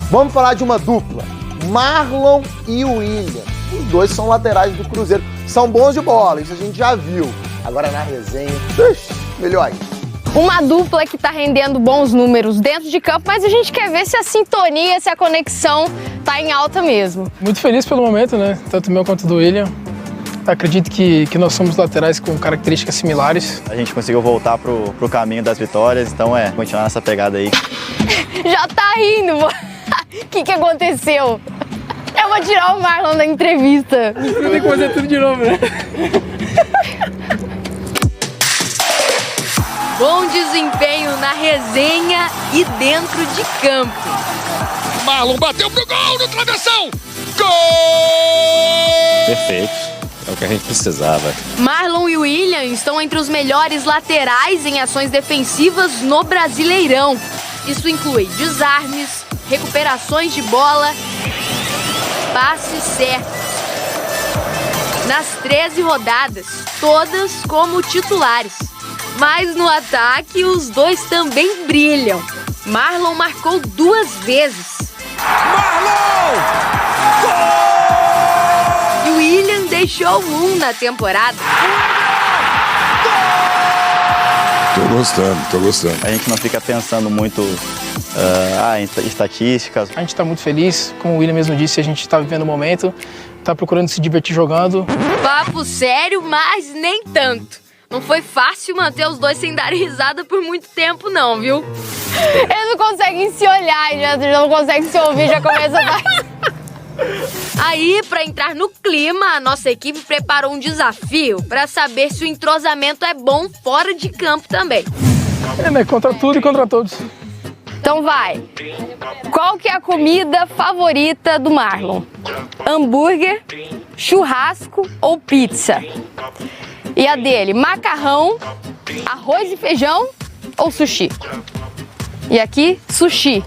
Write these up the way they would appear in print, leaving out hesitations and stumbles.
Vamos falar de uma dupla, Marlon e William. Os dois são laterais do Cruzeiro, são bons de bola, isso a gente já viu. Agora na resenha, melhor ainda. Uma dupla que tá rendendo bons números dentro de campo, mas a gente quer ver se a sintonia, se a conexão tá em alta mesmo. Muito feliz pelo momento, né? Tanto meu quanto do William. Acredito que nós somos laterais com características similares. A gente conseguiu voltar pro caminho das vitórias, então continuar nessa pegada aí. Já tá rindo, o que aconteceu? Eu vou tirar o Marlon da entrevista. Eu tenho que fazer tudo de novo, né? Bom desempenho na resenha e dentro de campo. Marlon bateu pro gol no travessão! Gol! Perfeito, é o que a gente precisava. Marlon e William estão entre os melhores laterais em ações defensivas no Brasileirão. Isso inclui desarmes, recuperações de bola, passes certos. Nas 13 rodadas, todas como titulares. Mas no ataque, os dois também brilham. Marlon marcou 2 vezes. Marlon! E William deixou 1 na temporada. Tô gostando. A gente não fica pensando muito em estatísticas. A gente tá muito feliz, como o William mesmo disse, a gente tá vivendo o momento, tá procurando se divertir jogando. Papo sério, mas nem tanto. Não foi fácil manter os dois sem dar risada por muito tempo não, viu? Eles não conseguem se olhar, já não conseguem se ouvir, já começa a... Aí, pra entrar no clima, a nossa equipe preparou um desafio pra saber se o entrosamento é bom fora de campo também. Né? Contra tudo e contra todos. Então vai. Qual que é a comida favorita do Marlon? Hambúrguer, churrasco ou pizza? E a dele, macarrão, arroz e feijão ou sushi? E aqui, sushi.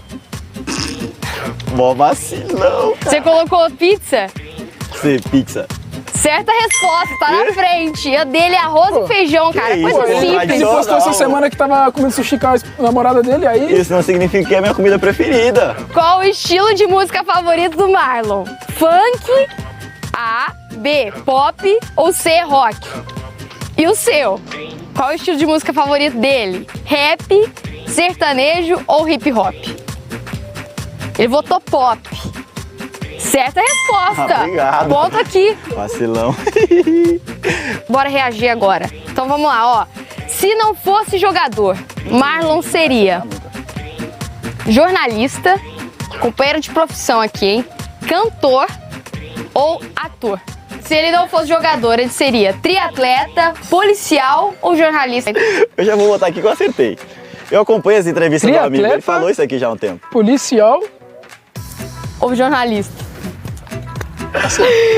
Mó vacilão. Você colocou pizza? Sim, pizza. Certa resposta, tá na frente. E a dele é arroz e feijão, cara. isso, Coisa simples. Ele postou essa semana que tava comendo sushi com a namorada dele, aí... Isso não significa que é a minha comida preferida. Qual o estilo de música favorito do Marlon? Funk, A, B, pop ou C, rock? E o seu? Qual o estilo de música favorito dele? Rap, sertanejo ou hip hop? Ele votou pop. Certa resposta. Obrigado. Ponto aqui. Vacilão. Bora reagir agora. Então vamos lá, ó. Se não fosse jogador, Marlon seria jornalista, companheiro de profissão aqui, hein? Cantor ou ator? Se ele não fosse jogador, ele seria triatleta, policial ou jornalista? Eu já vou botar aqui que eu acertei. Eu acompanho as entrevistas do amigo, ele falou isso aqui já há um tempo. Policial ou jornalista?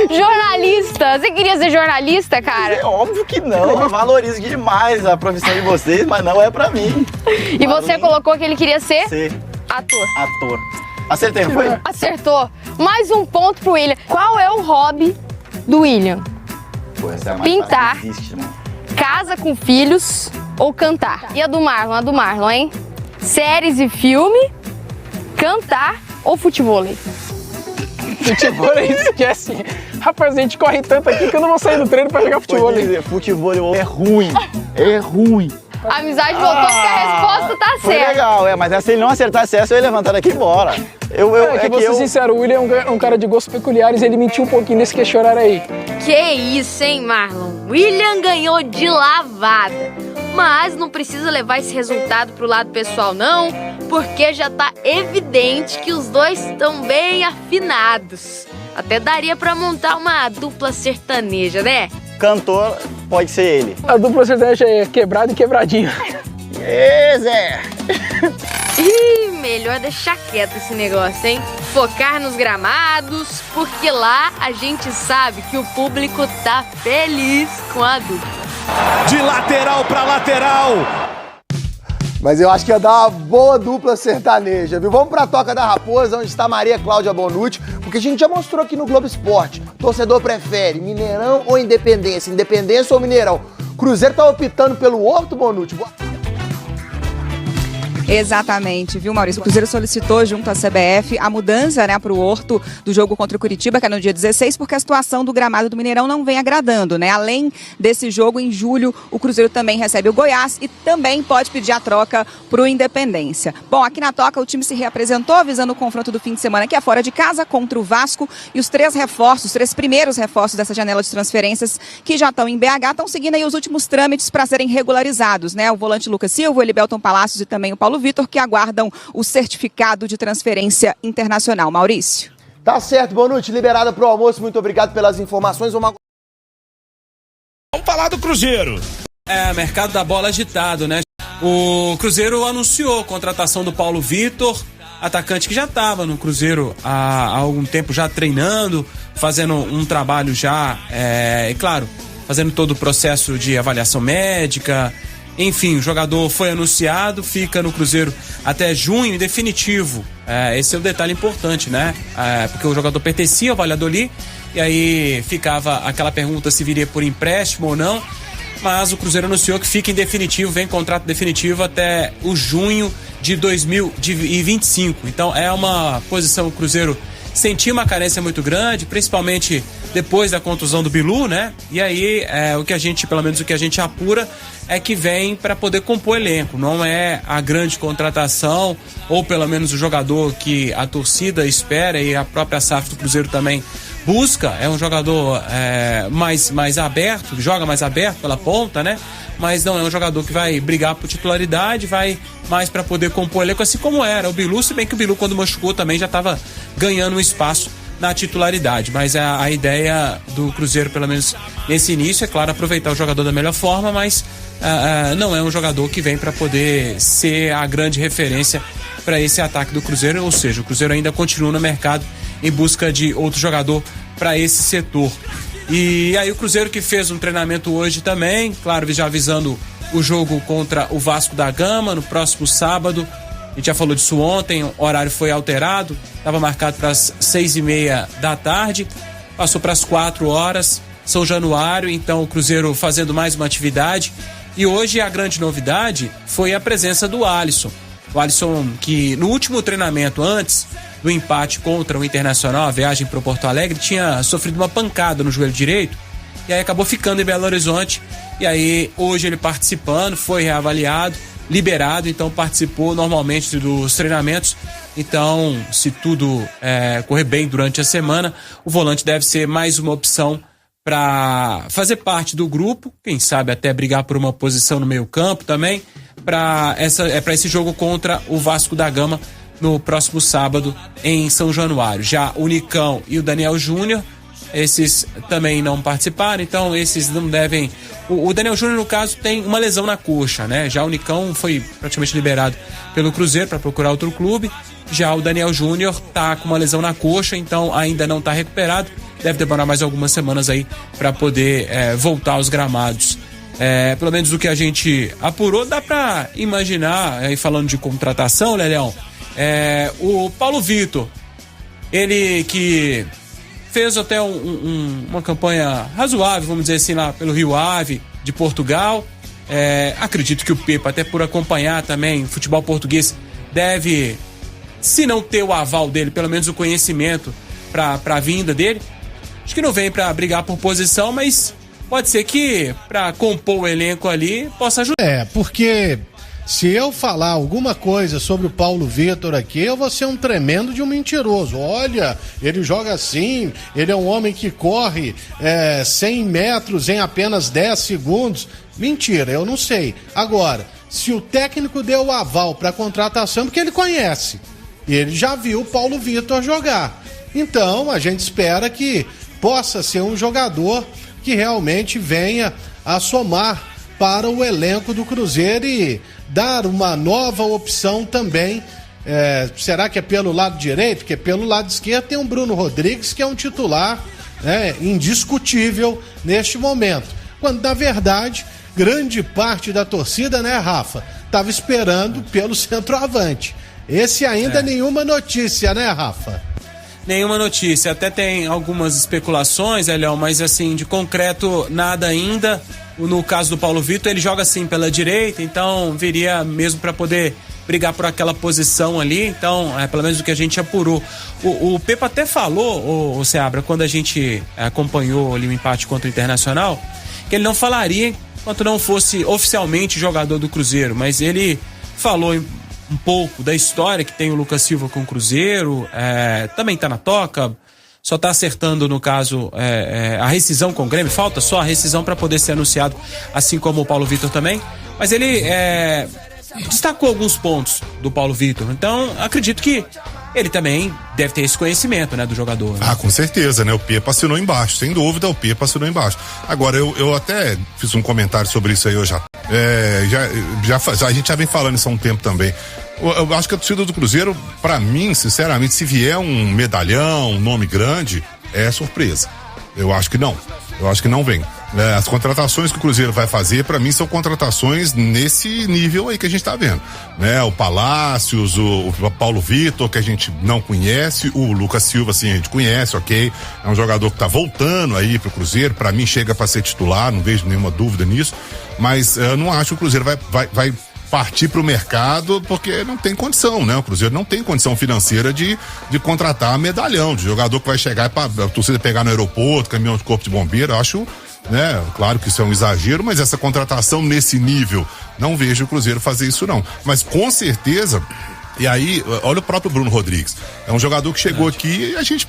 Jornalista! Você queria ser jornalista, cara? É óbvio que não, eu valorizo demais a profissão de vocês, mas não é pra mim. E você colocou que ele queria ser? Ator. Ator. Acertei, não foi? Acertou. Mais um ponto pro William. Qual é o hobby do William? Pô, essa é a mais Pintar, fácil que existe, mano. casa com filhos ou cantar? E a do Marlon, hein? Séries e filme, cantar ou futevôlei? Futevôlei, esquece. Rapaz, a gente corre tanto aqui que eu não vou sair do treino pra jogar futevôlei. Futevôlei é ruim. É ruim. A amizade voltou porque a resposta tá Foi certa. legal, mas se ele não acertasse essa, eu ia levantar daqui e ir embora. Vou ser sincero, o William é um cara de gostos peculiares e ele mentiu um pouquinho nesse questionário aí. Que isso, hein, Marlon? William ganhou de lavada. Mas não precisa levar esse resultado pro lado pessoal, não, porque já tá evidente que os dois estão bem afinados. Até daria pra montar uma dupla sertaneja, né? Cantor pode ser ele. A dupla sertaneja é quebrado e quebradinho. Zé! Ih, melhor deixar quieto esse negócio, hein? Focar nos gramados, porque lá a gente sabe que o público tá feliz com a dupla. De lateral pra lateral. Mas eu acho que ia dar uma boa dupla sertaneja, viu? Vamos pra Toca da Raposa, onde está Maria Cláudia Bonucci, porque a gente já mostrou aqui no Globo Esporte. Torcedor prefere Mineirão ou Independência? Independência ou Mineirão? Cruzeiro tá optando pelo Horto, Bonucci? Exatamente, viu, Maurício? O Cruzeiro solicitou junto à CBF a mudança, né, para o Horto do jogo contra o Curitiba, que é no dia 16, porque a situação do gramado do Mineirão não vem agradando, né? Além desse jogo, em julho, o Cruzeiro também recebe o Goiás e também pode pedir a troca para o Independência. Bom, aqui na Toca o time se reapresentou, visando o confronto do fim de semana, que é fora de casa, contra o Vasco, e os três primeiros reforços dessa janela de transferências que já estão em BH, estão seguindo aí os últimos trâmites para serem regularizados, né? O volante Lucas Silva, o Elibelton Palácios e também o Paulo Vitor, que aguardam o certificado de transferência internacional. Maurício. Tá certo, Bonucci, liberada pro almoço, muito obrigado pelas informações. Vamos falar do Cruzeiro. Mercado da bola agitado, né? O Cruzeiro anunciou a contratação do Paulo Vitor, atacante que já estava no Cruzeiro há algum tempo, já treinando, fazendo um trabalho já, claro, fazendo todo o processo de avaliação médica. Enfim, o jogador foi anunciado, fica no Cruzeiro até junho, em definitivo. Esse é o detalhe importante, né? Porque o jogador pertencia ao Valladolid, e aí ficava aquela pergunta se viria por empréstimo ou não. Mas o Cruzeiro anunciou que fica em definitivo, vem contrato definitivo até o junho de 2025. Então é uma posição que o Cruzeiro sentiu uma carência muito grande, principalmente depois da contusão do Bilu, né? E aí pelo menos o que a gente apura é que vem para poder compor elenco. Não é a grande contratação, ou pelo menos o jogador que a torcida espera e a própria SAF do Cruzeiro também busca. É um jogador mais aberto, joga mais aberto pela ponta, né? Mas não é um jogador que vai brigar por titularidade, vai mais para poder compor elenco, assim como era o Bilu, se bem que o Bilu, quando machucou, também já estava ganhando um espaço na titularidade. Mas a ideia do Cruzeiro, pelo menos nesse início, é claro, aproveitar o jogador da melhor forma, mas não é um jogador que vem para poder ser a grande referência para esse ataque do Cruzeiro, ou seja, o Cruzeiro ainda continua no mercado em busca de outro jogador para esse setor. E aí o Cruzeiro, que fez um treinamento hoje também, claro, já avisando o jogo contra o Vasco da Gama no próximo sábado. A gente já falou disso ontem, o horário foi alterado, estava marcado para as 6:30 da tarde, passou para as 4 horas, São Januário. Então o Cruzeiro fazendo mais uma atividade. E hoje a grande novidade foi a presença do Alisson. O Alisson, que no último treinamento, antes do empate contra o Internacional, a viagem para o Porto Alegre, tinha sofrido uma pancada no joelho direito e aí acabou ficando em Belo Horizonte. E aí hoje ele participando, foi reavaliado, liberado, então participou normalmente dos treinamentos. Então, se tudo correr bem durante a semana, o volante deve ser mais uma opção para fazer parte do grupo, quem sabe até brigar por uma posição no meio-campo também, para esse jogo contra o Vasco da Gama no próximo sábado em São Januário. Já o Nicão e o Daniel Júnior, esses também não participaram, então esses não devem. O Daniel Júnior, no caso, tem uma lesão na coxa, né? Já o Nicão foi praticamente liberado pelo Cruzeiro para procurar outro clube. Já o Daniel Júnior tá com uma lesão na coxa, então ainda não tá recuperado. Deve demorar mais algumas semanas aí para poder voltar aos gramados. Pelo menos o que a gente apurou, dá para imaginar, aí falando de contratação, Leleão, o Paulo Vitor, ele que fez até uma campanha razoável, vamos dizer assim, lá pelo Rio Ave de Portugal. Acredito que o Pepa, até por acompanhar também o futebol português, deve, se não ter o aval dele, pelo menos o conhecimento para a vinda dele. Acho que não vem para brigar por posição, mas pode ser que para compor o elenco ali possa ajudar. Porque se eu falar alguma coisa sobre o Paulo Vitor aqui, eu vou ser um tremendo de um mentiroso. Olha, ele joga assim, ele é um homem que corre 100 metros em apenas 10 segundos. Mentira, eu não sei. Agora, se o técnico deu o aval para a contratação, porque ele conhece, ele já viu o Paulo Vitor jogar. Então, a gente espera que possa ser um jogador que realmente venha a somar para o elenco do Cruzeiro e dar uma nova opção também. Será que é pelo lado direito? Porque pelo lado esquerdo tem o Bruno Rodrigues, que é um titular indiscutível neste momento. Quando, na verdade, grande parte da torcida, né, Rafa, estava esperando pelo centroavante. Esse ainda nenhuma notícia, né, Rafa? Nenhuma notícia, até tem algumas especulações, Elião, mas assim, de concreto nada ainda. No caso do Paulo Vitor, ele joga assim pela direita, então viria mesmo para poder brigar por aquela posição ali, então, pelo menos o que a gente apurou. O Pepa até falou, o Seabra, quando a gente acompanhou ali o empate contra o Internacional, que ele não falaria enquanto não fosse oficialmente jogador do Cruzeiro, mas ele falou um pouco da história que tem o Lucas Silva com o Cruzeiro, também tá na toca, só tá acertando, no caso, a rescisão com o Grêmio, falta só a rescisão para poder ser anunciado, assim como o Paulo Vitor também, mas ele destacou alguns pontos do Paulo Vitor, então acredito que ele também deve ter esse conhecimento, né, do jogador. Né? Com certeza, né? O Pepa assinou embaixo, sem dúvida, o Pepa assinou embaixo. Agora, eu até fiz um comentário sobre isso aí hoje. A gente já vem falando isso há um tempo também. Eu acho que a torcida do Cruzeiro, pra mim, sinceramente, se vier um medalhão, um nome grande, é surpresa. Eu acho que não. Eu acho que não vem. As contratações que o Cruzeiro vai fazer, pra mim, são contratações nesse nível aí que a gente tá vendo, né? O Palácios, o Paulo Vitor, que a gente não conhece, o Lucas Silva, sim, a gente conhece, ok? É um jogador que tá voltando aí pro Cruzeiro, pra mim chega pra ser titular, não vejo nenhuma dúvida nisso, mas eu não acho que o Cruzeiro vai partir pro mercado, porque não tem condição, né? O Cruzeiro não tem condição financeira de contratar medalhão, de jogador que vai chegar pra a torcida pegar no aeroporto, caminhão de corpo de bombeiro. Eu acho, né? Claro que isso é um exagero, mas essa contratação nesse nível, não vejo o Cruzeiro fazer isso não. Mas com certeza, e aí, olha o próprio Bruno Rodrigues, é um jogador que chegou aqui e a gente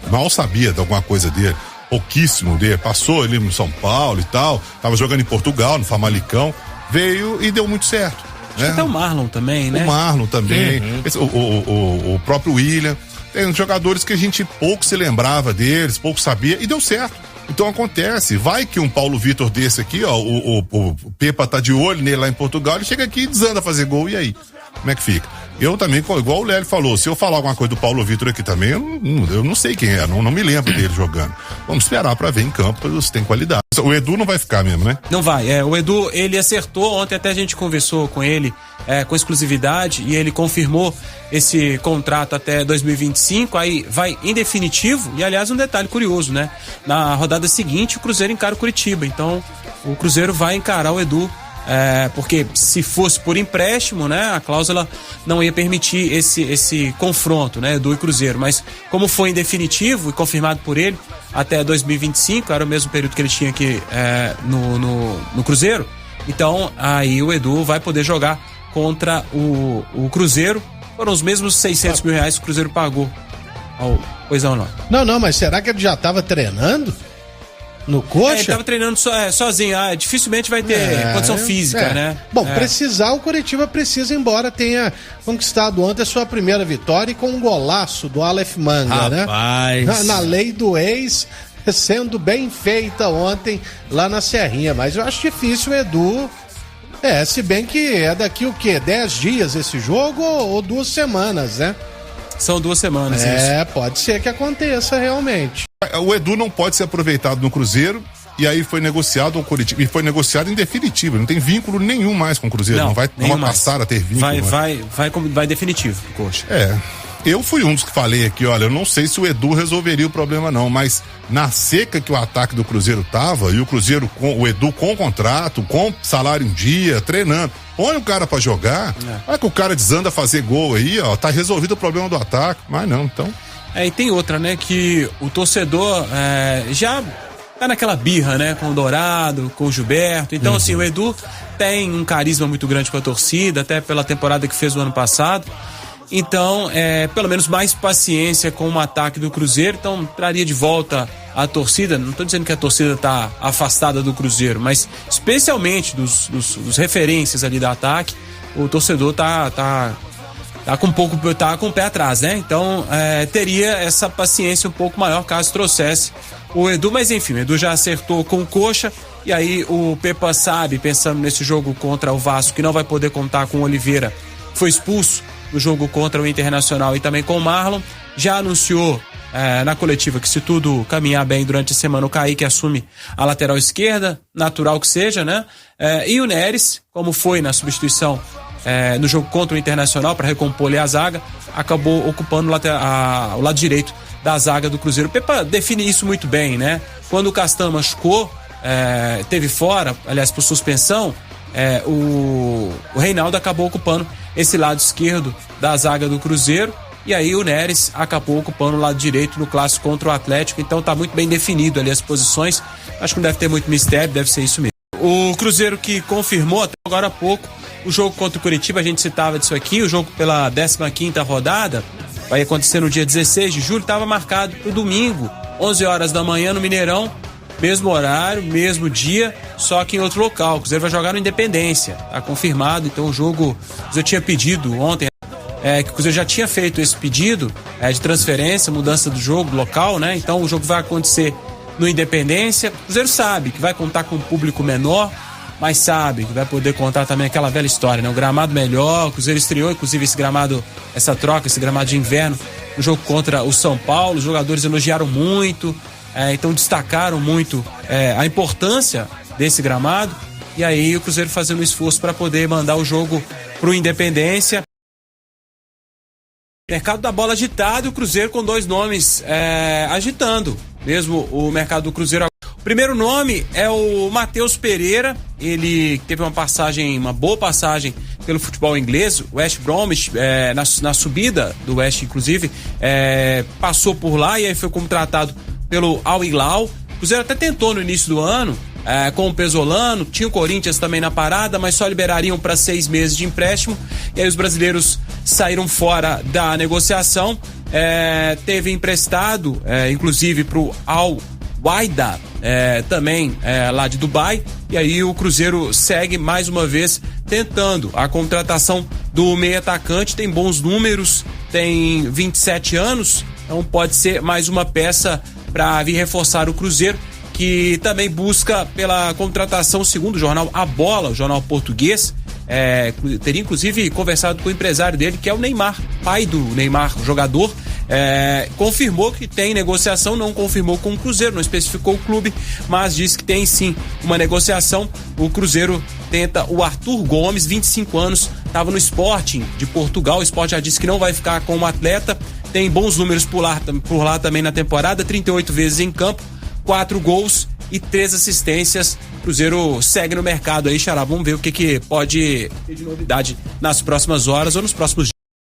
mal sabia de alguma coisa dele, pouquíssimo dele, passou ali no São Paulo e tal, tava jogando em Portugal, no Famalicão, veio e deu muito certo. Acho que até o Marlon também, né? O Marlon também, o próprio William, tem jogadores que a gente pouco se lembrava deles, pouco sabia e deu certo. Então acontece, vai que um Paulo Vitor desse aqui, ó, o Pepa tá de olho nele lá em Portugal, ele chega aqui e desanda a fazer gol, e aí? Como é que fica? Eu também, igual o Lélio falou, se eu falar alguma coisa do Paulo Vitor aqui também, eu não sei quem é, não me lembro dele jogando. Vamos esperar pra ver em campo se tem qualidade. O Edu não vai ficar mesmo, né? Não vai, o Edu, ele acertou, ontem até a gente conversou com ele, com exclusividade, e ele confirmou esse contrato até 2025, aí vai em definitivo, e aliás um detalhe curioso, né? Na rodada seguinte o Cruzeiro encara o Curitiba, então o Cruzeiro vai encarar o Edu, porque se fosse por empréstimo, né, a cláusula não ia permitir esse confronto, né, Edu e Cruzeiro, mas como foi em definitivo e confirmado por ele até 2025, era o mesmo período que ele tinha aqui no Cruzeiro, então aí o Edu vai poder jogar contra o Cruzeiro. Foram os mesmos 600 mil reais que o Cruzeiro pagou ao Coisão lá. Não, mas será que ele já estava treinando? No coxa? Ele tava treinando sozinho. Dificilmente vai ter condição física, né? Bom, precisar, o Curitiba precisa, embora tenha conquistado ontem a sua primeira vitória e com um golaço do Aleph Manga, né? Na lei do ex, sendo bem feita ontem lá na Serrinha. Mas eu acho difícil o Edu. Se bem que é daqui o quê? 10 dias esse jogo ou 2 semanas, né? São 2 semanas, isso. Pode ser que aconteça realmente. O Edu não pode ser aproveitado no Cruzeiro e aí foi negociado ao Curitiba. E foi negociado em definitivo, não tem vínculo nenhum mais com o Cruzeiro. Não vai passar a ter vínculo. Vai definitivo, coxa. Eu fui um dos que falei aqui, olha, eu não sei se o Edu resolveria o problema não, mas na seca que o ataque do Cruzeiro tava, e o Cruzeiro o Edu com contrato, com salário em dia, treinando, põe o cara pra jogar, olha que o cara desanda a fazer gol aí, ó, tá resolvido o problema do ataque, mas não, então... E tem outra, né, que o torcedor já tá naquela birra, né, com o Dourado, com o Gilberto, então assim, o Edu tem um carisma muito grande com a torcida, até pela temporada que fez no ano passado. Então, pelo menos mais paciência com o ataque do Cruzeiro, então traria de volta a torcida. Não estou dizendo que a torcida está afastada do Cruzeiro, mas especialmente dos referências ali do ataque, o torcedor tá com o pé atrás, né? Então, teria essa paciência um pouco maior caso trouxesse o Edu, mas enfim, o Edu já acertou com o Coxa, e aí o Pepa sabe, pensando nesse jogo contra o Vasco, que não vai poder contar com o Oliveira, foi expulso no jogo contra o Internacional e também com o Marlon, já anunciou na coletiva que se tudo caminhar bem durante a semana o Kaique assume a lateral esquerda, natural que seja, né? E o Neres, como foi na substituição no jogo contra o Internacional para recompor ali a zaga, acabou ocupando o lado direito da zaga do Cruzeiro. O Pepa define isso muito bem, né? Quando o Castan machucou, teve fora, aliás, por suspensão, o Reinaldo acabou ocupando esse lado esquerdo da zaga do Cruzeiro. E aí o Neres acabou ocupando o lado direito no clássico contra o Atlético. Então tá muito bem definido ali as posições. Acho que não deve ter muito mistério, deve ser isso mesmo. O Cruzeiro que confirmou até agora há pouco o jogo contra o Curitiba, a gente citava disso aqui, o jogo pela 15ª rodada, vai acontecer no dia 16 de julho, estava marcado para o domingo, 11 horas da manhã no Mineirão, mesmo horário, mesmo dia, só que em outro local. O Cruzeiro vai jogar no Independência, tá confirmado, então o jogo, o Cruzeiro tinha pedido ontem, que o Cruzeiro já tinha feito esse pedido de transferência, mudança do jogo, local, né? Então o jogo vai acontecer no Independência. O Cruzeiro sabe que vai contar com um público menor, mas sabe que vai poder contar também aquela velha história, né? O gramado melhor, o Cruzeiro estreou, inclusive, esse gramado de inverno, no jogo contra o São Paulo. Os jogadores elogiaram muito, então destacaram muito a importância desse gramado. E aí o Cruzeiro fazendo um esforço para poder mandar o jogo pro Independência. Mercado da bola agitado e o Cruzeiro com 2 nomes agitando mesmo o mercado do Cruzeiro. O primeiro nome é o Matheus Pereira, ele teve uma boa passagem pelo futebol inglês, o West Bromwich, na subida do West, inclusive, passou por lá e aí foi contratado pelo Al Hilal. O Cruzeiro até tentou no início do ano, com o Pesolano, tinha o Corinthians também na parada, mas só liberariam para 6 meses de empréstimo, e aí os brasileiros saíram fora da negociação. Teve emprestado, inclusive, para o Al Wahda, também lá de Dubai, e aí o Cruzeiro segue mais uma vez tentando a contratação do meio atacante. Tem bons números, tem 27 anos, então pode ser mais uma peça para vir reforçar o Cruzeiro, que também busca pela contratação, segundo o jornal A Bola, o jornal português. Teria inclusive conversado com o empresário dele, que é o Neymar, pai do Neymar, o jogador. Confirmou que tem negociação, não confirmou com o Cruzeiro, não especificou o clube, mas disse que tem sim uma negociação. O Cruzeiro tenta o Arthur Gomes, 25 anos, estava no Sporting de Portugal. O Sporting já disse que não vai ficar com o atleta, tem bons números por lá também na temporada, 38 vezes em campo, 4 gols e 3 assistências. O Cruzeiro segue no mercado aí, Xará. Vamos ver o que pode ter de novidade nas próximas horas ou nos próximos dias.